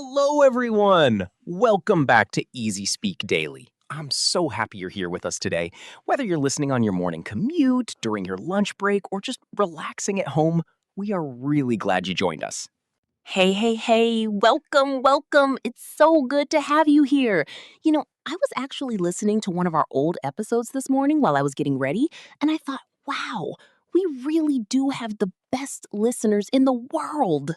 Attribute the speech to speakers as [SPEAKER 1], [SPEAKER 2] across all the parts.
[SPEAKER 1] Hello, everyone! Welcome back to EasySpeak Daily. I'm so happy you're here with us today. Whether you're listening on your morning commute, during your lunch break, or just relaxing at home, we are really glad you joined us.
[SPEAKER 2] Hey, welcome. It's so good to have you here. I was actually listening to one of our old episodes this morning while I was getting ready, and I thought, wow, we really do have the best listeners in the world.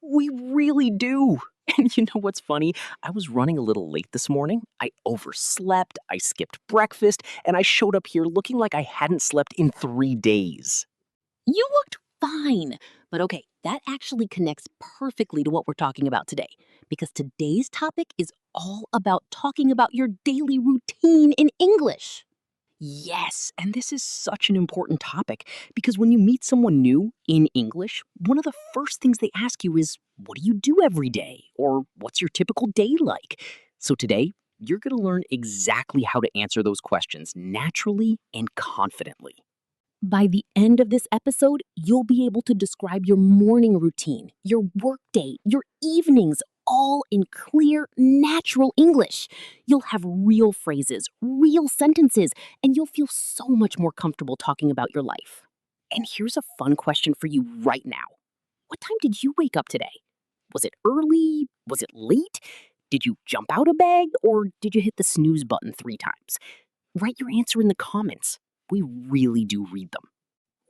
[SPEAKER 1] We really do. And you know what's funny? I was running a little late this morning. I overslept, I skipped breakfast, and I showed up here looking like I hadn't slept in 3 days.
[SPEAKER 2] You looked fine. But okay, that actually connects perfectly to what we're talking about today, because today's topic is all about talking about your daily routine in English.
[SPEAKER 1] Yes, and this is such an important topic because when you meet someone new in English, one of the first things they ask you is, what do you do every day? Or what's your typical day like? So today, you're going to learn exactly how to answer those questions naturally and confidently.
[SPEAKER 2] By the end of this episode, you'll be able to describe your morning routine, your workday, your evenings, all in clear, natural English. You'll have real phrases, real sentences, and you'll feel so much more comfortable talking about your life. And here's a fun question for you right now. What time did you wake up today? Was it early? Was it late? Did you jump out of bed? Or did you hit the snooze button 3 times? Write your answer in the comments. We really do read them.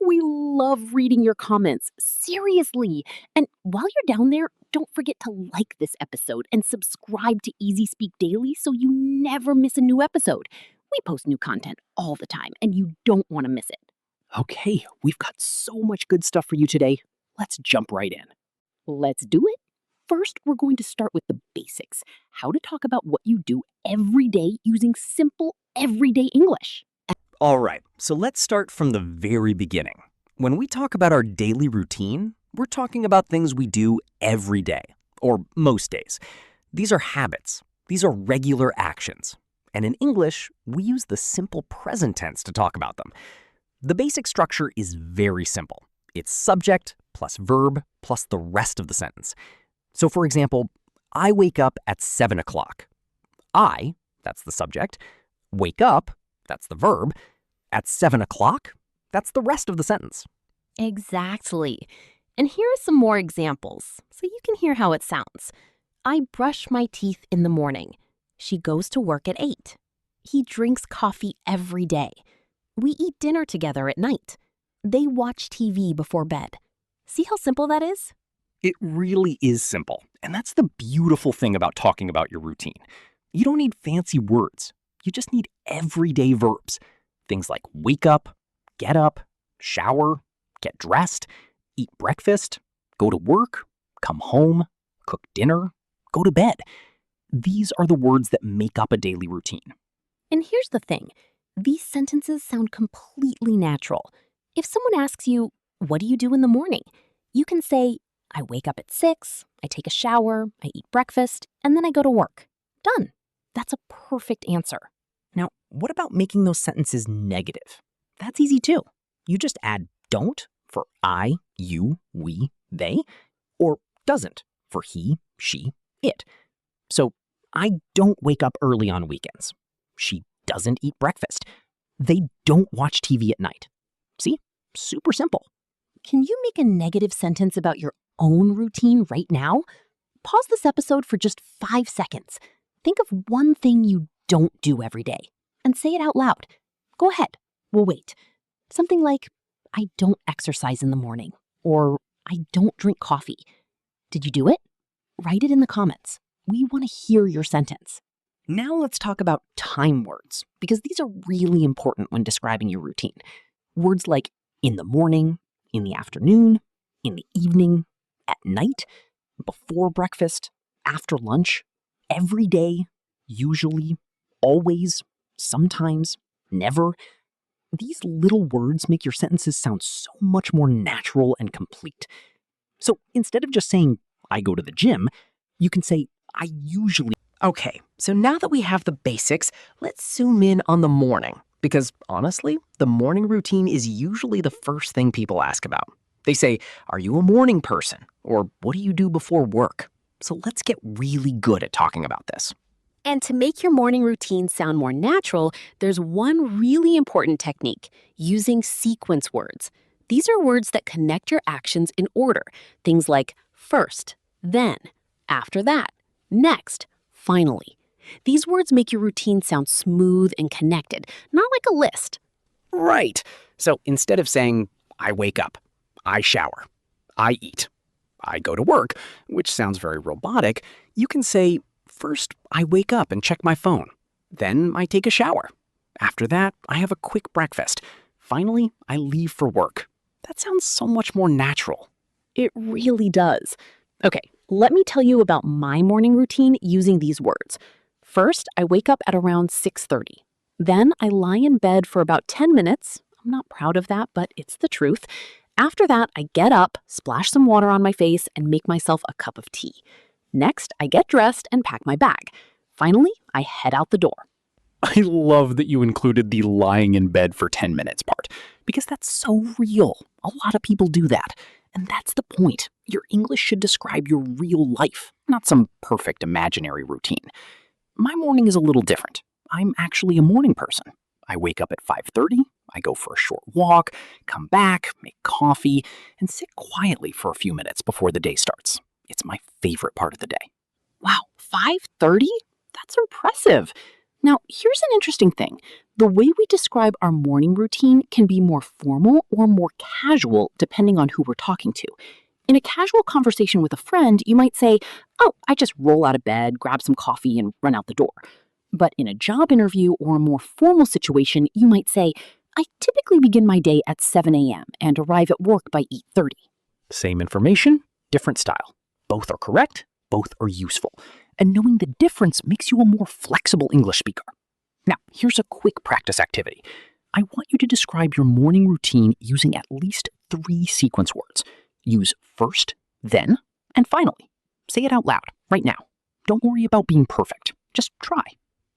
[SPEAKER 2] We love reading your comments, seriously. And while you're down there, don't forget to like this episode and subscribe to EasySpeak Daily so you never miss a new episode. We post new content all the time, and you don't want to miss it.
[SPEAKER 1] Okay, we've got so much good stuff for you today. Let's jump right in.
[SPEAKER 2] Let's do it. First, we're going to start with the basics, how to talk about what you do every day using simple, everyday English.
[SPEAKER 1] All right, so let's start from the very beginning. When we talk about our daily routine, we're talking about things we do every day, or most days. These are habits. These are regular actions. And in English, we use the simple present tense to talk about them. The basic structure is very simple. It's subject plus verb plus the rest of the sentence. So for example, I wake up at 7 o'clock. I, that's the subject, wake up, that's the verb, at 7 o'clock, that's the rest of the sentence.
[SPEAKER 2] Exactly. And here are some more examples so you can hear how it sounds. I brush my teeth in the morning. She goes to work at 8. He drinks coffee every day. We eat dinner together at night. They watch TV before bed. See how simple that is?
[SPEAKER 1] It really is simple, and that's the beautiful thing about talking about your routine. You don't need fancy words. You just need everyday verbs. Things like wake up, get up, shower, get dressed, eat breakfast, go to work, come home, cook dinner, go to bed. These are the words that make up a daily routine.
[SPEAKER 2] And here's the thing. These sentences sound completely natural. If someone asks you, what do you do in the morning? You can say, I wake up at 6, I take a shower, I eat breakfast, and then I go to work. Done. That's a perfect answer.
[SPEAKER 1] Now, what about making those sentences negative? That's easy too. You just add don't for I, you, we, they, or doesn't for he, she, it. So, I don't wake up early on weekends. She doesn't eat breakfast. They don't watch TV at night. See? Super simple.
[SPEAKER 2] Can you make a negative sentence about your own routine right now? Pause this episode for just 5 seconds. Think of one thing you don't do every day and say it out loud. Go ahead. We'll wait. Something like, I don't exercise in the morning, or I don't drink coffee. Did you do it? Write it in the comments. We want to hear your sentence.
[SPEAKER 1] Now let's talk about time words, because these are really important when describing your routine. Words like in the morning, in the afternoon, in the evening, at night, before breakfast, after lunch, every day, usually, always, sometimes, never. These little words make your sentences sound so much more natural and complete. So instead of just saying, I go to the gym, you can say, I usually. Okay, so now that we have the basics, let's zoom in on the morning. Because honestly, the morning routine is usually the first thing people ask about. They say, are you a morning person? Or what do you do before work? So let's get really good at talking about this.
[SPEAKER 2] And to make your morning routine sound more natural, there's one really important technique: using sequence words. These are words that connect your actions in order. Things like first, then, after that, next, finally. These words make your routine sound smooth and connected, not like a list.
[SPEAKER 1] Right. So instead of saying, I wake up, I shower, I eat, I go to work, which sounds very robotic, you can say, first, I wake up and check my phone. Then I take a shower. After that, I have a quick breakfast. Finally, I leave for work. That sounds so much more natural.
[SPEAKER 2] It really does. Okay, let me tell you about my morning routine using these words. First, I wake up at around 6:30. Then I lie in bed for about 10 minutes. I'm not proud of that, but it's the truth. After that, I get up, splash some water on my face, and make myself a cup of tea. Next, I get dressed and pack my bag. Finally, I head out the door.
[SPEAKER 1] I love that you included the lying in bed for 10 minutes part, because that's so real. A lot of people do that. And that's the point. Your English should describe your real life, not some perfect imaginary routine. My morning is a little different. I'm actually a morning person. I wake up at 5:30, I go for a short walk, come back, make coffee, and sit quietly for a few minutes before the day starts. It's my favorite part of the day.
[SPEAKER 2] Wow, 5:30? That's impressive. Now, here's an interesting thing. The way we describe our morning routine can be more formal or more casual depending on who we're talking to. In a casual conversation with a friend, you might say, "Oh, I just roll out of bed, grab some coffee, and run out the door." But in a job interview or a more formal situation, you might say, "I typically begin my day at 7 a.m. and arrive at work by 8:30.
[SPEAKER 1] Same information, different style. Both are correct, both are useful. And knowing the difference makes you a more flexible English speaker. Now, here's a quick practice activity. I want you to describe your morning routine using at least 3 sequence words. Use first, then, and finally. Say it out loud, right now. Don't worry about being perfect. Just try.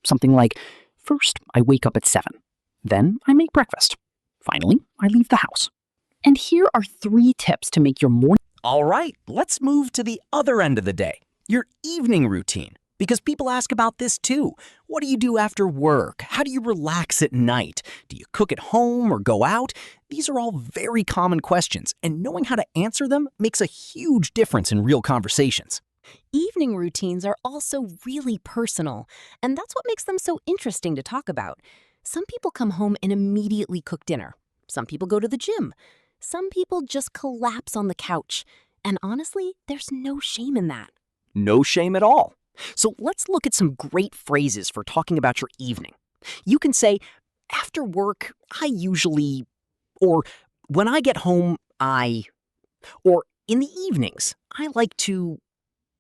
[SPEAKER 1] Something like, first, I wake up at 7. Then, I make breakfast. Finally, I leave the house.
[SPEAKER 2] And here are 3 tips to make your morning.
[SPEAKER 3] All right, let's move to the other end of the day, your evening routine. Because people ask about this too. What do you do after work? How do you relax at night? Do you cook at home or go out? These are all very common questions, and knowing how to answer them makes a huge difference in real conversations.
[SPEAKER 4] Evening routines are also really personal, and that's what makes them so interesting to talk about. Some people come home and immediately cook dinner. Some people go to the gym. Some people just collapse on the couch. And honestly, there's no shame in that.
[SPEAKER 1] No shame at all. So let's look at some great phrases for talking about your evening. You can say, after work, I usually, or when I get home, or in the evenings, I like to,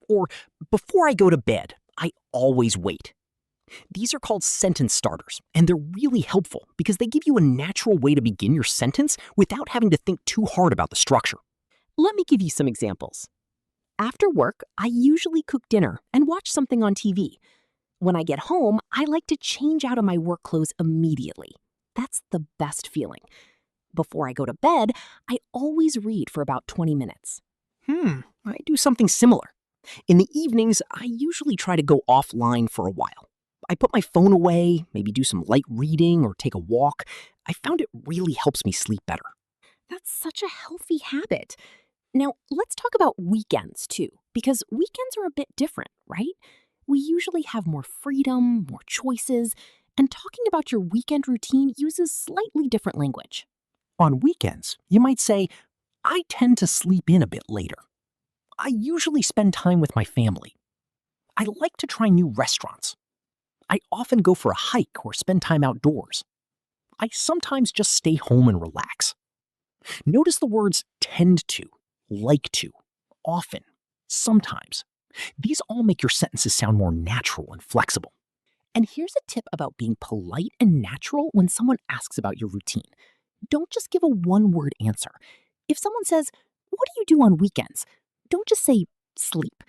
[SPEAKER 1] or before I go to bed, I always wait. These are called sentence starters, and they're really helpful because they give you a natural way to begin your sentence without having to think too hard about the structure.
[SPEAKER 2] Let me give you some examples. After work, I usually cook dinner and watch something on TV. When I get home, I like to change out of my work clothes immediately. That's the best feeling. Before I go to bed, I always read for about 20 minutes.
[SPEAKER 1] I do something similar. In the evenings, I usually try to go offline for a while. I put my phone away, maybe do some light reading or take a walk. I found it really helps me sleep better.
[SPEAKER 2] That's such a healthy habit. Now, let's talk about weekends too, because weekends are a bit different, right? We usually have more freedom, more choices, and talking about your weekend routine uses slightly different language.
[SPEAKER 1] On weekends, you might say, I tend to sleep in a bit later. I usually spend time with my family. I like to try new restaurants. I often go for a hike or spend time outdoors. I sometimes just stay home and relax. Notice the words tend to, like to, often, sometimes. These all make your sentences sound more natural and flexible.
[SPEAKER 2] And here's a tip about being polite and natural when someone asks about your routine. Don't just give a one-word answer. If someone says, "What do you do on weekends?" don't just say, "Sleep."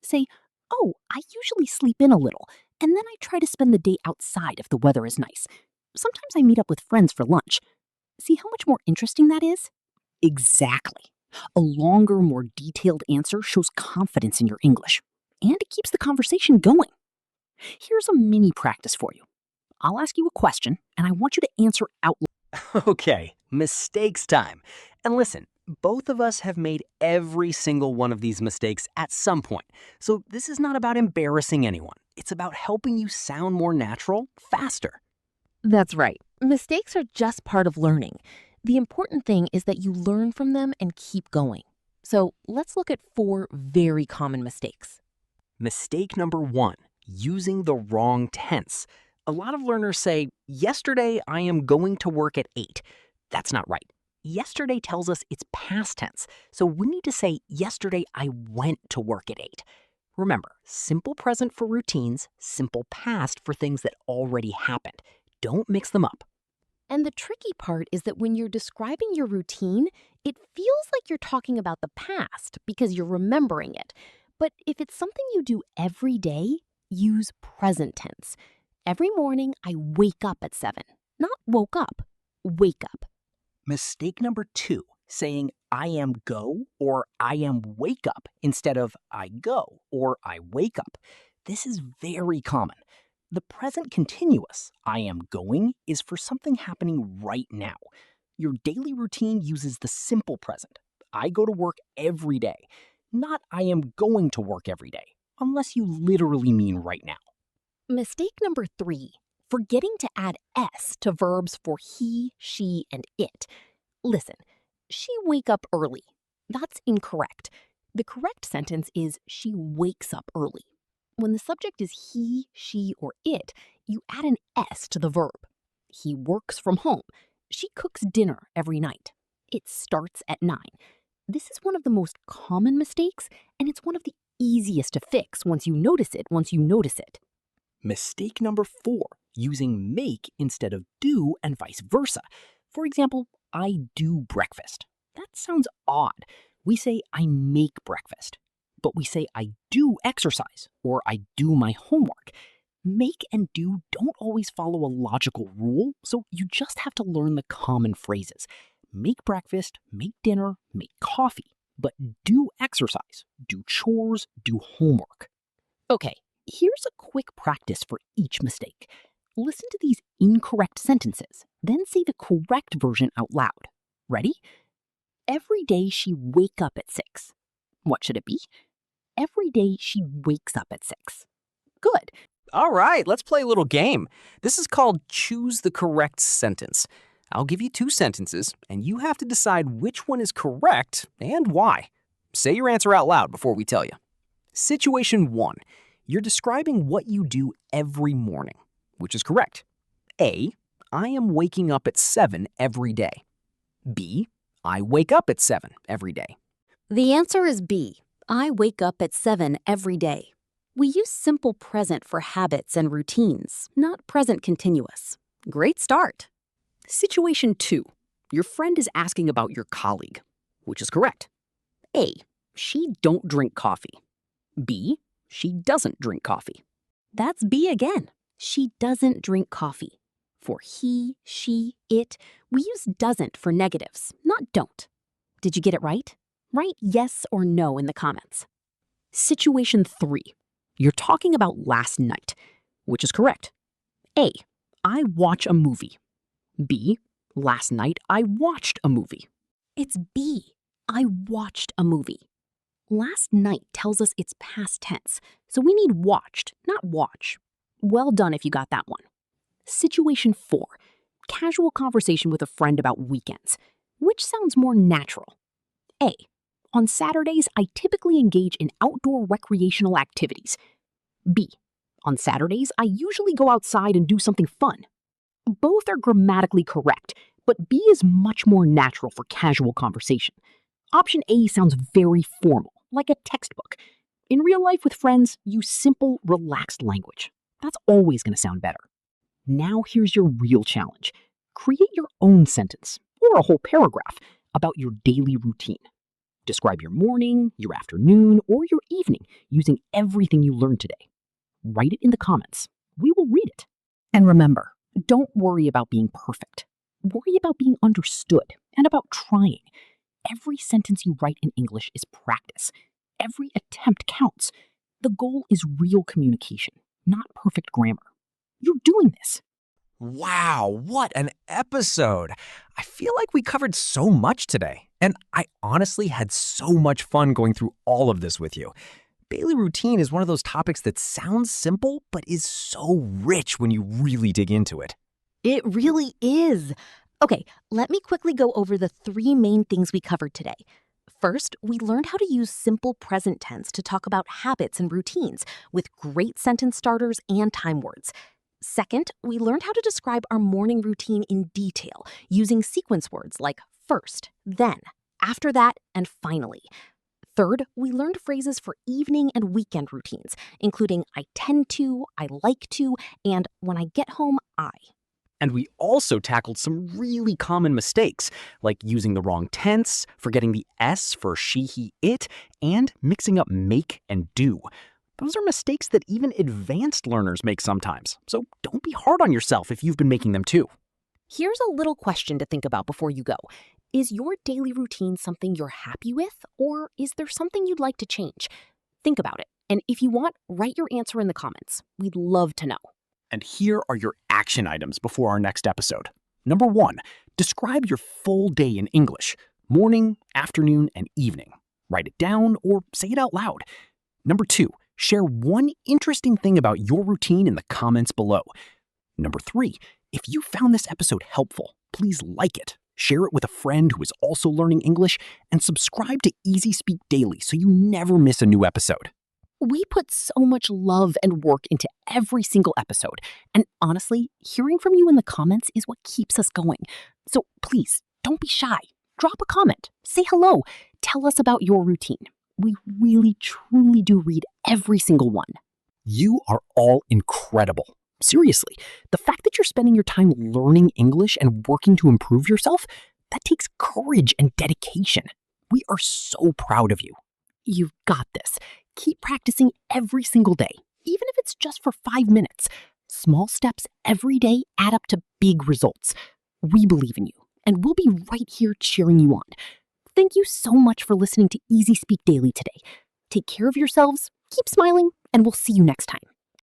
[SPEAKER 2] Say, "Oh, I usually sleep in a little, and then I try to spend the day outside if the weather is nice. Sometimes I meet up with friends for lunch." See how much more interesting that is?
[SPEAKER 1] Exactly. A longer, more detailed answer shows confidence in your English. and it keeps the conversation going. Here's a mini practice for you. I'll ask you a question, and I want you to answer out loud.
[SPEAKER 3] Okay, mistakes time. And listen, both of us have made every single one of these mistakes at some point. So this is not about embarrassing anyone. It's about helping you sound more natural, faster.
[SPEAKER 2] That's right. Mistakes are just part of learning. The important thing is that you learn from them and keep going. So let's look at 4 very common mistakes.
[SPEAKER 3] Mistake number 1, using the wrong tense. A lot of learners say, yesterday I am going to work at 8. That's not right. Yesterday tells us it's past tense, so we need to say, yesterday I went to work at 8. Remember, simple present for routines, simple past for things that already happened. Don't mix them up.
[SPEAKER 2] And the tricky part is that when you're describing your routine, it feels like you're talking about the past because you're remembering it. But if it's something you do every day, use present tense. Every morning, I wake up at 7. Not woke up, wake up.
[SPEAKER 3] Mistake number 2, saying I am go or I am wake up instead of I go or I wake up. This is very common. The present continuous, I am going, is for something happening right now. Your daily routine uses the simple present. I go to work every day, not I am going to work every day, unless you literally mean right now.
[SPEAKER 2] Mistake number 3, forgetting to add S to verbs for he, she, and it. Listen, she wake up early. That's incorrect. The correct sentence is she wakes up early. When the subject is he, she, or it, you add an S to the verb. He works from home. She cooks dinner every night. It starts at 9. This is one of the most common mistakes, and it's one of the easiest to fix once you notice it.
[SPEAKER 3] Mistake number 4, using make instead of do and vice versa. For example, I do breakfast. That sounds odd. We say I make breakfast, but we say I do exercise or I do my homework. Make and do don't always follow a logical rule, so you just have to learn the common phrases. Make breakfast, make dinner, make coffee, but do exercise, do chores, do homework.
[SPEAKER 1] Okay, here's a quick practice for each mistake. Listen to these incorrect sentences, then say the correct version out loud. Ready? Every day she wake up at 6. What should it be? Every day she wakes up at 6. Good.
[SPEAKER 3] All right, let's play a little game. This is called Choose the Correct Sentence. I'll give you 2 sentences, and you have to decide which one is correct and why. Say your answer out loud before we tell you. Situation 1. You're describing what you do every morning, which is correct. A, I am waking up at 7 every day. B, I wake up at 7 every day.
[SPEAKER 2] The answer is B. I wake up at 7 every day. We use simple present for habits and routines, not present continuous. Great start.
[SPEAKER 1] Situation 2. Your friend is asking about your colleague, which is correct. A, she don't drink coffee. B, she doesn't drink coffee.
[SPEAKER 2] That's B again. She doesn't drink coffee. For he, she, it, we use doesn't for negatives, not don't. Did you get it right? Write yes or no in the comments.
[SPEAKER 1] Situation 3. You're talking about last night, which is correct. A, I watch a movie. B, last night I watched a movie.
[SPEAKER 2] It's B. I watched a movie. Last night tells us it's past tense, so we need watched, not watch. Well done if you got that one.
[SPEAKER 1] Situation 4. Casual conversation with a friend about weekends. Which sounds more natural? A, on Saturdays I typically engage in outdoor recreational activities. B, on Saturdays I usually go outside and do something fun. Both are grammatically correct, but B is much more natural for casual conversation. Option A sounds very formal, like a textbook. In real life with friends, use simple, relaxed language. That's always going to sound better. Now here's your real challenge. Create your own sentence, or a whole paragraph, about your daily routine. Describe your morning, your afternoon, or your evening using everything you learned today. Write it in the comments. We will read it. And remember, don't worry about being perfect. Worry about being understood and about trying. Every sentence you write in English is practice. Every attempt counts.
[SPEAKER 2] The goal is real communication, not perfect grammar. You're doing this.
[SPEAKER 3] Wow, what an episode! I feel like we covered so much today, and I honestly had so much fun going through all of this with you. Daily routine is one of those topics that sounds simple, but is so rich when you really dig into it.
[SPEAKER 4] It really is. Okay, let me quickly go over the 3 main things we covered today. First, we learned how to use simple present tense to talk about habits and routines with great sentence starters and time words. Second, we learned how to describe our morning routine in detail using sequence words like first, then, after that, and finally. Third, we learned phrases for evening and weekend routines, including I tend to, I like to, and when I get home, I.
[SPEAKER 3] And we also tackled some really common mistakes, like using the wrong tense, forgetting the S for she, he, it, and mixing up make and do. Those are mistakes that even advanced learners make sometimes, so don't be hard on yourself if you've been making them too.
[SPEAKER 4] Here's a little question to think about before you go. Is your daily routine something you're happy with, or is there something you'd like to change? Think about it, and if you want, write your answer in the comments. We'd love to know.
[SPEAKER 3] And here are your action items before our next episode. Number 1, describe your full day in English, morning, afternoon, and evening. Write it down or say it out loud. Number 2, share one interesting thing about your routine in the comments below. Number 3, if you found this episode helpful, please like it, share it with a friend who is also learning English, and subscribe to EasySpeak Daily so you never miss a new episode.
[SPEAKER 2] We put so much love and work into every single episode. And honestly, hearing from you in the comments is what keeps us going. So please, don't be shy. Drop a comment. Say hello. Tell us about your routine. We really, truly do read every single one.
[SPEAKER 3] You are all incredible. Seriously, the fact that you're spending your time learning English and working to improve yourself, that takes courage and dedication. We are so proud of you.
[SPEAKER 2] You've got this. Keep practicing every single day, even if it's just for 5 minutes. Small steps every day add up to big results. We believe in you, and we'll be right here cheering you on. Thank you so much for listening to EasySpeak Daily today. Take care of yourselves, keep smiling, and we'll see you next time.